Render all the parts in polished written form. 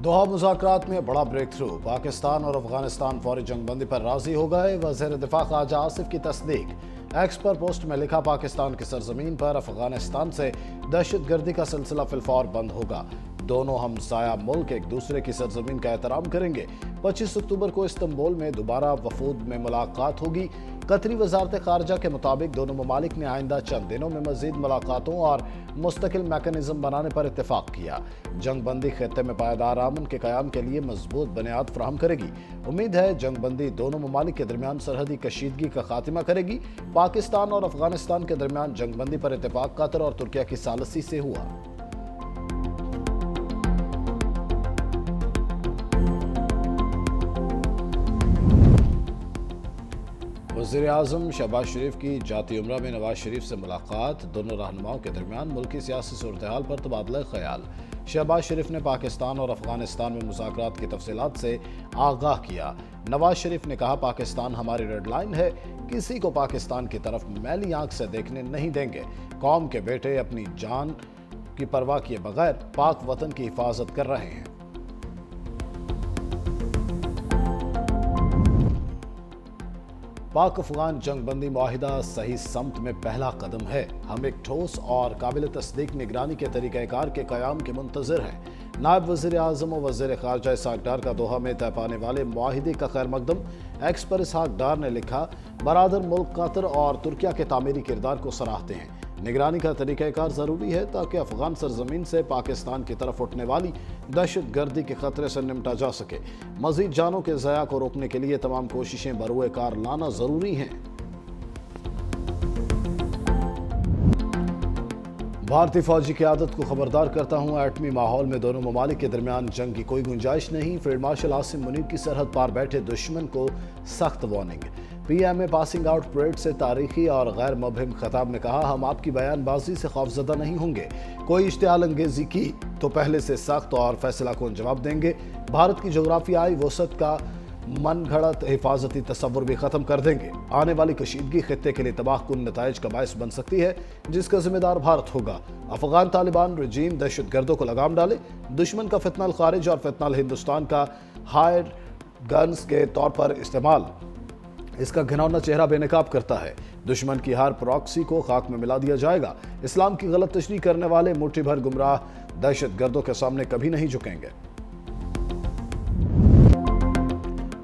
दोहा मुज़ाकरात में बड़ा break through. Pakistan और अफगानिस्तान फौरी जंगबंदी पर राजी हो गए। वज़ीर दिफा ख्वाजा आसिफ की तस्दीक। एक्स पर पोस्ट में लिखा, पाकिस्तान की सरजमीन पर अफगानिस्तान से दहशतगर्दी का सिलसिला फिलफौर बंद होगा। दोनों हमसाया मुल्क एक दूसरे की सरजमीन का एहतराम करेंगे। 25 अक्टूबर को इस्तंबुल में दोबारा वफूद में मुलाकात होगी। कतरी वजारत खारजा के मुताबिक दोनों ममालिक ने आइंदा चंद दिनों में मजीद मुलाकातों और मुस्तकिल मैकेनिज्म बनाने पर इत्तेफाक किया। जंगबंदी खित्ते में पायदार अमन के क़याम के लिए मजबूत बुनियाद फराहम करेगी। उम्मीद है जंगबंदी दोनों ममालिक के दरमियान सरहदी कशीदगी का खात्मा करेगी। पाकिस्तान और अफगानिस्तान के दरमियान जंगबंदी पर इत्तेफाक कतर और तुर्किया की सालसी से हुआ। वज़ीर आज़म शहबाज शरीफ की जाती उम्रा में नवाज शरीफ से मुलाकात। दोनों रहनुमाओं के दरमियान मुल्की सियासी सूरत-ए-हाल पर तबादला ख्याल। शहबाज शरीफ ने पाकिस्तान और अफगानिस्तान में मुज़ाकरात की तफसीलात से आगाह किया। नवाज शरीफ ने कहा, पाकिस्तान हमारी रेड लाइन है, किसी को पाकिस्तान की तरफ मैली आंख से देखने नहीं देंगे। कौम के बेटे अपनी जान की परवाह किए बगैर पाक वतन की हिफाजत कर रहे हैं। पाक अफगान जंगबंदी मुआहिदा सही समत में पहला कदम है। हम एक ठोस और काबिल तस्दीक निगरानी के तरीक़ाकार के क़याम के मुंतज़िर हैं। नायब वज़ीर आज़म और वज़ीर ख़ारजा इसहाक़ डार का दोहा में तय पाने वाले मुआहिदे का खैर मकदम। एक्स पर इसहाक़ डार ने लिखा, बरादर मुल्क कतर और तुर्किया के तामीरी किरदार को सराहते हैं। निगरानी का तरीक़ाकार ज़रूरी है ताकि अफ़गान सरजमीन से पाकिस्तान की तरफ उठने वाली दहशत गर्दी के ख़तरे से निपटा जा सके। मज़ीद जानों के ज़या को रोकने के लिए तमाम कोशिशें बरूए कार लाना ज़रूरी हैं। भारतीय फौजी क़यादत को खबरदार करता हूँ, एटमी माहौल में दोनों ममालिक के दरमियान जंग की कोई गुंजाइश नहीं। फील्ड मार्शल आसिम मुनीर की सरहद पार बैठे दुश्मन को सख्त warning. PMA passing out parade से तारीखी और गैर मुबहिम खिताब में कहा, हम आपकी बयानबाजी से खौफजदा नहीं होंगे। कोई इश्तिआल अंगेजी की तो पहले से सख्त और फैसला कौन जवाब देंगे। भारत की जोग्राफियाई वसत का मन घड़त हिफाजती तस्वुर भी खत्म कर देंगे। आने वाली कशीदगी खित्ते के लिए तबाहकुन नताइज का बायस बन सकती है, जिसका जिम्मेदार भारत होगा। अफगान तालिबान रजीम दहशत गर्दों को लगाम डाले। दुश्मन का फितनल खारिज और फितनल हिंदुस्तान का हायर गन्स के तौर पर इस्तेमाल इसका घिनौना चेहरा बेनकाब करता है। दुश्मन की हर प्रॉक्सी को खाक में मिला दिया जाएगा। इस्लाम की गलत तशरीह करने वाले मुट्ठी भर गुमराह दहशत गर्दों के सामने कभी नहीं झुकेंगे।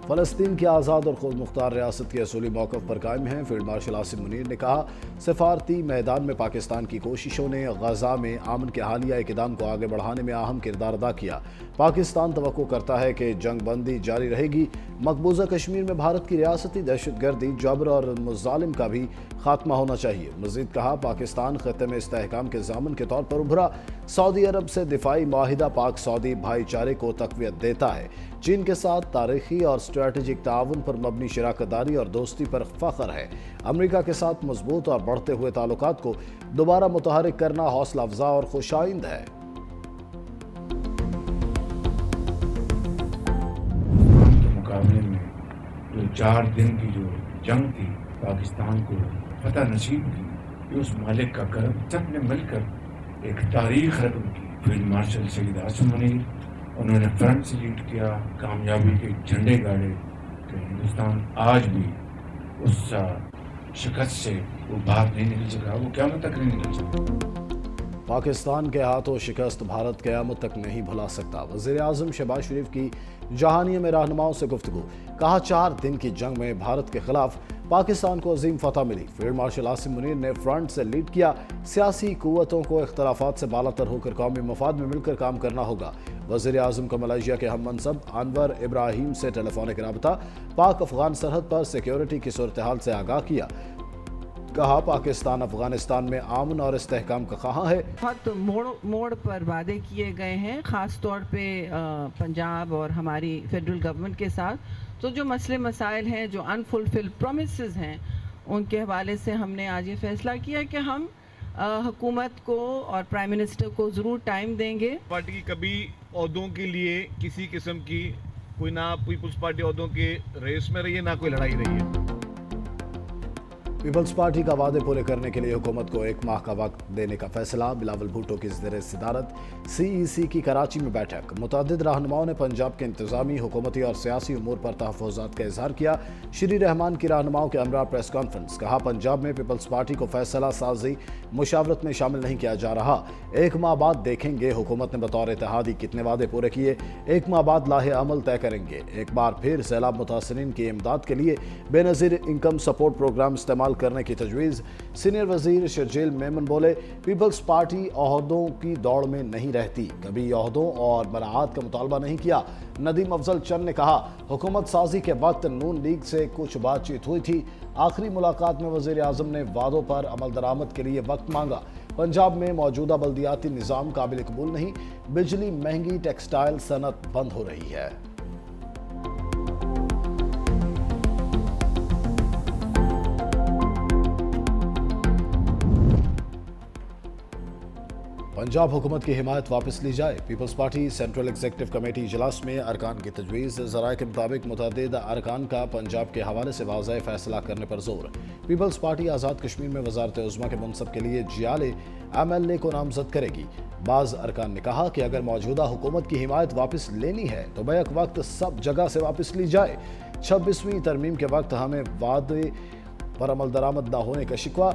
फ़लस्तीन की आज़ाद और खुद मुख्तार रियासत के असूली मौक़िफ़ पर कायम हैं। फील्ड मार्शल आसिम मुनीर ने कहा, सफारती मैदान में पाकिस्तान की कोशिशों ने गज़ा में अमन के हालिया इक़दाम को आगे बढ़ाने में अहम किरदार अदा किया। पाकिस्तान तवक्को करता है कि जंगबंदी जारी रहेगी। मकबूजा कश्मीर में भारत की रियासती दहशतगर्दी, जबर और मुज़ालिम का भी खात्मा होना चाहिए। मज़ीद कहा, पाकिस्तान खत्ते में इस्तेहकाम के ज़ामन के तौर पर उभरा। सऊदी अरब से दिफाई माहिदा पाक सऊदी भाईचारे को तक़वियत देता है। चीन के साथ तारीखी और स्ट्रेटेजिक ताउन पर मबनी शराकतदारी और दोस्ती पर फ़ख्र है। अमेरिका के साथ मजबूत और बढ़ते हुए ताल्लुकात को दोबारा मुतहरिक करना हौसला अफजा और खुशाइंद है। मुकाबले में जो 4 दिन की जो जंग थी, पाकिस्तान को फतह नसीब की, ये उस मालिक का करम। सबने मिलकर एक तारीख रकम की। फील्ड मार्शल सईद आसिम मुनीर, उन्होंने फ्रंट से लीड किया, कामयाबी के झंडे गाड़े। तो हिंदुस्तान आज भी उस शिकस्त से वो बाहर नहीं निकल सका, वो क़यामत तक नहीं निकल सका। पाकिस्तान के हाथों शिकस्त भारत क़यामत तक नहीं भुला सकता। वज़ीर आज़म शहबाज शरीफ की जहानिया में रहनुमाओं से गुफ्तगू। कहा, 4 दिन की जंग में भारत के खिलाफ पाकिस्तान को अजीम फतह मिली। फील्ड मार्शल आसिम मुनीर ने फ्रंट से लीड किया। सियासी कुव्वतों को इख्तलाफात से बालातर होकर कौमी मफाद में मिलकर काम करना होगा। वज़ीर आज़म का मलेशिया के हम मनसब अनवर इब्राहिम से टेलीफोनिक रबता। पाक अफगान सरहद पर सिक्योरिटी की सूरत हाल से आगाह किया। कहा, पाकिस्तान अफगानिस्तान में अमन और इस्तेहकाम का ख़्वाह है। बहुत मोड़ पर वादे किए गए हैं, ख़ास तौर पे पंजाब और हमारी फेडरल गवर्नमेंट के साथ। तो जो मसले मसाइल हैं, जो अनफुलफिल्ड प्रोमिसेस हैं, उनके हवाले से हमने आज ये फ़ैसला किया कि हम हुकूमत को और प्राइम मिनिस्टर को ज़रूर टाइम देंगे। पार्टी की कभी ओहदों के लिए किसी किस्म की कोई ना पीपल्स पार्टी ओहदों के रेस में रही है, ना कोई लड़ाई रही है। पीपल्स पार्टी का वादे पूरे करने के लिए हुकूमत को 1 माह का वक्त देने का फैसला। बिलावल भुट्टो की ज़ेर सदारत CEC की कराची में बैठक। मुतअद्दिद रहनुमाओं ने पंजाब के इंतजामी, हुकूमती और सियासी उमूर पर तहफ़्फ़ुज़ात का इजहार किया। श्री रहमान की रहनुमाओं के हमरा प्रेस कॉन्फ्रेंस। कहा, पंजाब में पीपल्स पार्टी को फैसला साजी मुशावरत में शामिल नहीं किया जा रहा। 1 माह बाद देखेंगे हुकूमत ने बतौर इत्तेहादी कितने वादे पूरे किए। 1 माह बाद लाहे अमल तय करेंगे। एक बार फिर सैलाब मुतासरीन की इमदाद के लिए बेनज़ीर इनकम सपोर्ट प्रोग्राम इस्तेमाल करने की तजवीज़। सीनियर वजीर शर्जील मेमन बोले, पीपल्स पार्टी ओहदों की दौड़ में नहीं रहती, कभी ओहदों और बराआत का मुतालबा नहीं किया। नदीम अफजल चंद ने कहा, हुकूमत साजी के वक्त नून लीग से कुछ बातचीत हुई थी। आखिरी मुलाकात में वजीर आजम ने वादों पर अमल दरामद के लिए वक्त मांगा। पंजाब में मौजूदा बल्दियाती निज़ाम काबिल कबूल नहीं, बिजली महंगी, टेक्सटाइल सनत बंद हो रही है। पंजाब हुकूमत की हिमायत वापस ली जाए। People's party central executive committee इजलास में अरकान की तजवीज़। ज़राए के मुताबिक मुतअद्दिद अरकान का पंजाब के हवाले से वाज़ेह फैसला करने पर जोर। पीपल्स पार्टी आज़ाद कश्मीर में वज़ारत उज़्मा के मनसब के लिए जियाले MLA को नामजद करेगी। बाज़ अरकान ने कहा कि अगर मौजूदा हुकूमत की हिमायत वापस लेनी है तो बैक वक्त सब जगह से वापस ली जाए। 26वीं तरमीम के वक्त हमें वादे पर अमल दरामद न होने का शिकवा।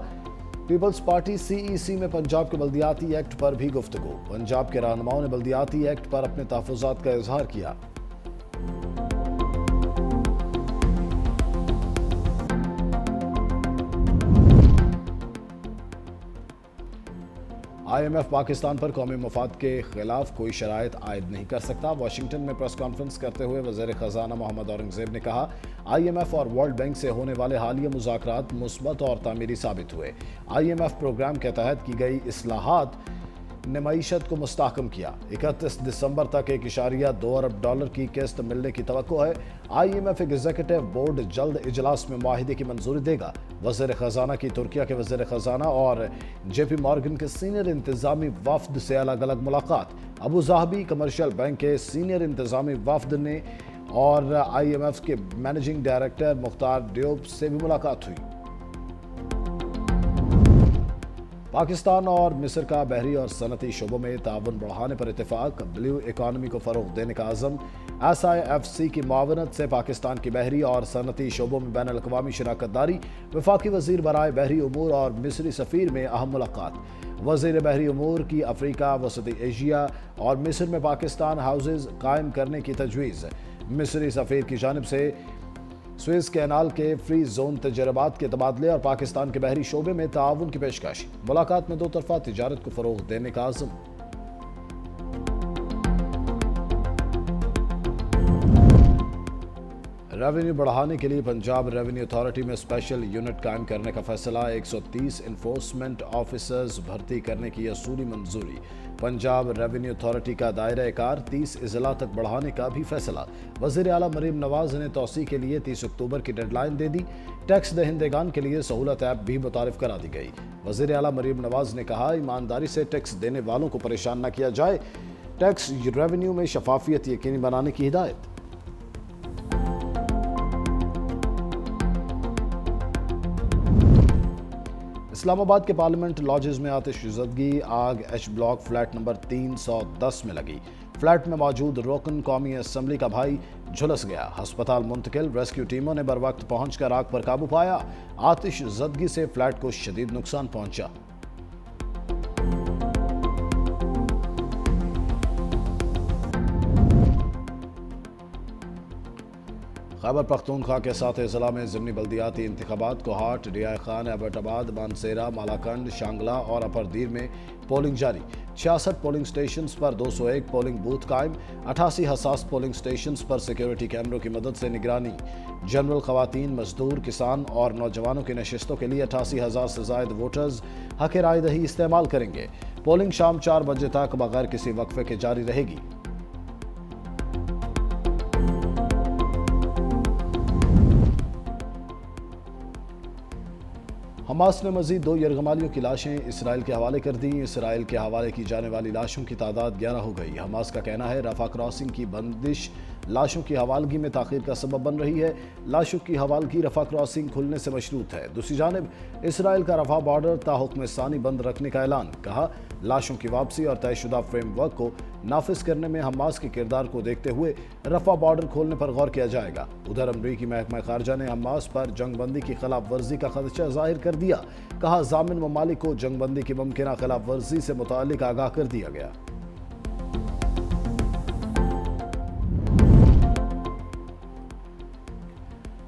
पीपल्स पार्टी CEC में पंजाब के बल्दियाती एक्ट पर भी गुफ्तगू। पंजाब के रहनुमाओं ने बल्दियाती एक्ट पर अपने तहफ़्फ़ुज़ात का इजहार किया। IMF पाकिस्तान पर कौमी मफाद के खिलाफ कोई शराइत आयद नहीं कर सकता। वाशिंगटन में प्रेस कॉन्फ्रेंस करते हुए वज़ीर ख़ज़ाना मोहम्मद औरंगज़ेब ने कहा, IMF और वर्ल्ड बैंक से होने वाले हालिया मुज़ाकरात मुस्बत और तामीरी साबित हुए। IMF प्रोग्राम के तहत की गई इस्लाहात ने मईशत को मुस्तहकम किया। 31 दिसंबर तक $1.2 अरब की किस्त मिलने की तवक्को है। IMF एग्जीक्यूटिव बोर्ड जल्द इजलास में मुआहिदे की मंजूरी देगा। वज़ीर ख़ज़ाना की तुर्किया के वज़ीर ख़ज़ाना और JP मॉर्गन के सीनियर इंतजामी वफ्द से अलग अलग मुलाकात। अबू ज़ाहबी कमर्शियल बैंक के सीनियर इंतजामी वफ्द ने और IMF के मैनेजिंग डायरेक्टर मुख्तार डियोब से भी मुलाकात हुई। पाकिस्तान और मिस्र का बहरी और सनती शोबों में ताउन बढ़ाने पर इत्तेफाक। ब्लू इकॉनमी को फ़रोग़ देने का आज़म। SIFC की मुआवनत से पाकिस्तान की बहरी और सनती शोबों में बैनुल अक़वामी शराकत दारी। वफाकी वज़ीर बराए बहरी उमूर और मिस्री सफ़ीर में अहम मुलाकात। वज़ीर बहरी उमूर की अफ्रीका, वसती एशिया और मिस्र में पाकिस्तान हाउसेज़ कायम करने की तजवीज़। मिस्री सफ़ीर की जानिब से स्वेज़ कैनाल के फ्री जोन तजर्बात के तबादले और पाकिस्तान के बहरी शोबे में ताउन की पेशकश। मुलाकात में दो तरफा तिजारत को फ़रोग़ देने का आज़म। रेवेन्यू बढ़ाने के लिए पंजाब रेवेन्यू अथॉरिटी में स्पेशल यूनिट कायम करने का फैसला। 130 इन्फोर्समेंट ऑफिसर्स भर्ती करने की असूली मंजूरी। पंजाब रेवेन्यू अथॉरिटी का दायरा कार 30 अजला तक बढ़ाने का भी फैसला। वज़ीर आला मरीम नवाज ने तौसी के लिए 30 अक्टूबर की डेडलाइन दे दी। टैक्स दहिंदेगान के लिए सहूलत ऐप भी मुतारिफ करा दी गई। वज़ीर आला मरीम नवाज ने कहा, ईमानदारी से टैक्स देने वालों को परेशान न किया जाए। टैक्स रेवेन्यू में शफाफियत यकीनी बनाने की हिदायत। इस्लामाबाद के पार्लियामेंट लॉजेस में आतिशज़दगी। आग H ब्लॉक फ्लैट नंबर 310 में लगी। फ्लैट में मौजूद रुकन कौमी असम्बली का भाई झुलस गया। अस्पताल मुंतकिल। रेस्क्यू टीमों ने बर वक्त पहुंचकर आग पर काबू पाया। आतिशज़दगी से फ्लैट को शदीद नुकसान पहुंचा। खैबर पख्तूनख्वा के 7 अजला में ज़िमनी बल्दियाती इंतखाबात को हाट, रियाय खान, एबटाबाद, मानसेरा, मालाकंड, शांगला और अपरदीर में पोलिंग जारी। 66 पोलिंग स्टेशन पर 201 पोलिंग बूथ कायम। 88 हसास पोलिंग स्टेशन पर सिक्योरिटी कैमरों की मदद से निगरानी। जनरल खवातीन, मजदूर, किसान और नौजवानों की नशिस्तों के लिए 88,000 से ज़ायद वोटर्स हक़ राय दही इस्तेमाल करेंगे। पोलिंग शाम 4 बजे तक बगैर किसी वक्फे के जारी रहेगी। حماس نے مزید 2 یرغمالیوں کی لاشیں اسرائیل کے حوالے کر دیں۔ اسرائیل کے حوالے کی جانے والی لاشوں کی تعداد 11 ہو گئی۔ حماس کا کہنا ہے رفح کراسنگ کی بندش لاشوں کی حوالگی میں تاخیر کا سبب بن رہی ہے۔ لاشوں کی حوالگی رفح کراسنگ کھلنے سے مشروط ہے۔ دوسری جانب اسرائیل کا رفح بارڈر تا حکم ثانی بند رکھنے کا اعلان۔ کہا لاشوں کی واپسی اور طے شدہ فریم ورک کو نافذ کرنے میں حماس کے کردار کو دیکھتے ہوئے رفح بارڈر کھولنے پر غور کیا جائے گا۔ ادھر امریکی محکمہ خارجہ نے حماس پر جنگ بندی کی خلاف ورزی کا خدشہ ظاہر کر دیا۔ کہا ضامن ممالک کو جنگ بندی کی ممکنہ خلاف ورزی سے متعلق آگاہ کر دیا گیا۔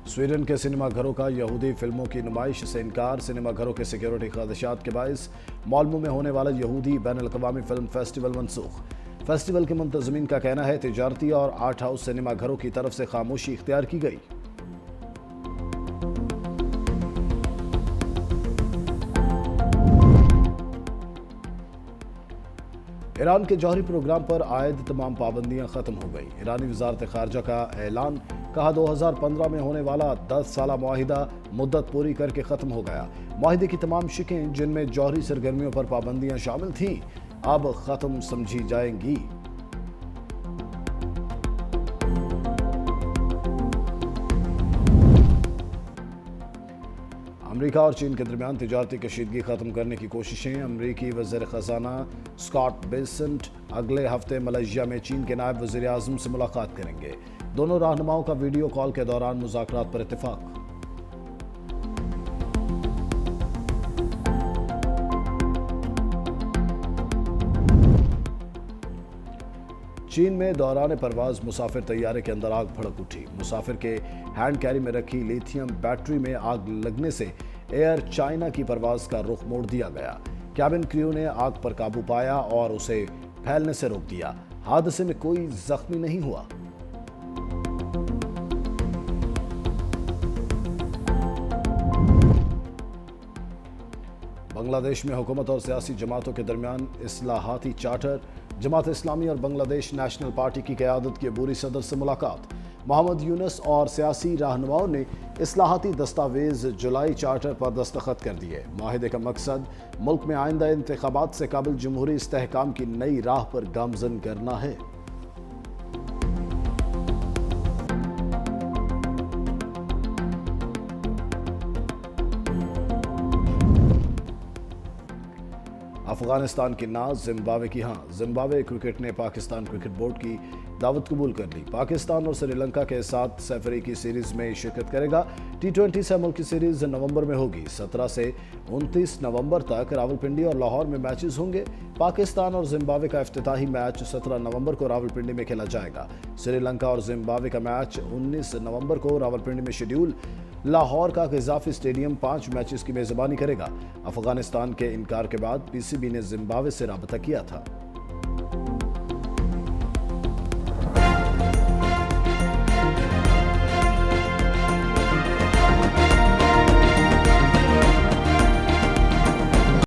سویڈن کے سینما گھروں کا یہودی فلموں کی نمائش سے انکار۔ سینما گھروں کے سیکیورٹی خدشات کے باعث مالموں میں ہونے والا یہودی بین الاقوامی فلم فیسٹیول منسوخ۔ فیسٹیول کے منتظمین کا کہنا ہے تجارتی اور آرٹ ہاؤس سینما گھروں کی طرف سے خاموشی اختیار کی گئی۔ ایران کے جوہری پروگرام پر عائد تمام پابندیاں ختم ہو گئی۔ ایرانی وزارت خارجہ کا اعلان۔ کہا 2015 میں ہونے والا 10 سالہ معاہدہ مدت پوری کر کے ختم ہو گیا۔ معاہدے کی تمام شقیں جن میں جوہری سرگرمیوں پر پابندیاں شامل تھیں اب ختم سمجھی جائیں گی۔ امریکہ اور چین کے درمیان تجارتی کشیدگی ختم کرنے کی کوششیں۔ امریکی وزیر خزانہ اسکاٹ بیسنٹ اگلے ہفتے ملائیشیا میں چین کے نائب وزیر اعظم سے ملاقات کریں گے۔ دونوں رہنماؤں کا ویڈیو کال کے دوران مذاکرات پر اتفاق۔ چین میں دوران پرواز مسافر طیارے کے اندر آگ بھڑک اٹھی۔ مسافر کے ہینڈ کیری میں رکھی لیتھیم بیٹری میں آگ لگنے سے ایئر چائنا کی پرواز کا رخ موڑ دیا گیا۔ کیبن کریو نے آگ پر قابو پایا اور اسے پھیلنے سے روک دیا۔ حادثے میں کوئی زخمی نہیں ہوا۔ بنگلہ دیش میں حکومت اور سیاسی جماعتوں کے درمیان اصلاحاتی چارٹر۔ جماعت اسلامی اور بنگلہ دیش نیشنل پارٹی کی قیادت کے عبوری صدر سے ملاقات۔ محمد یونس اور سیاسی رہنماؤں نے اصلاحاتی دستاویز جولائی چارٹر پر دستخط کر دیے۔ معاہدے کا مقصد ملک میں آئندہ انتخابات سے قبل جمہوری استحکام کی نئی راہ پر گامزن کرنا ہے۔ افغانستان کی ناز زمبابوے کی ہاں۔ زمبابوے کرکٹ نے پاکستان کرکٹ بورڈ کی دعوت قبول کر لی۔ پاکستان اور سری لنکا کے ساتھ سفری کی سیریز میں شرکت کرے گا۔ T20 سہ ملکی سیریز نومبر میں ہوگی۔ 17 سے 29 نومبر تک راولپنڈی اور لاہور میں میچز ہوں گے۔ پاکستان اور زمبابوے کا افتتاحی میچ 17 نومبر کو راولپنڈی میں کھیلا جائے گا۔ سری لنکا اور زمبابوے کا میچ 19 نومبر کو راولپنڈی میں شیڈیول۔ لاہور کا قذافی اسٹیڈیم 5 میچز کی میزبانی کرے گا۔ افغانستان کے انکار کے بعد PCB نے زمبابوے سے رابطہ کیا تھا۔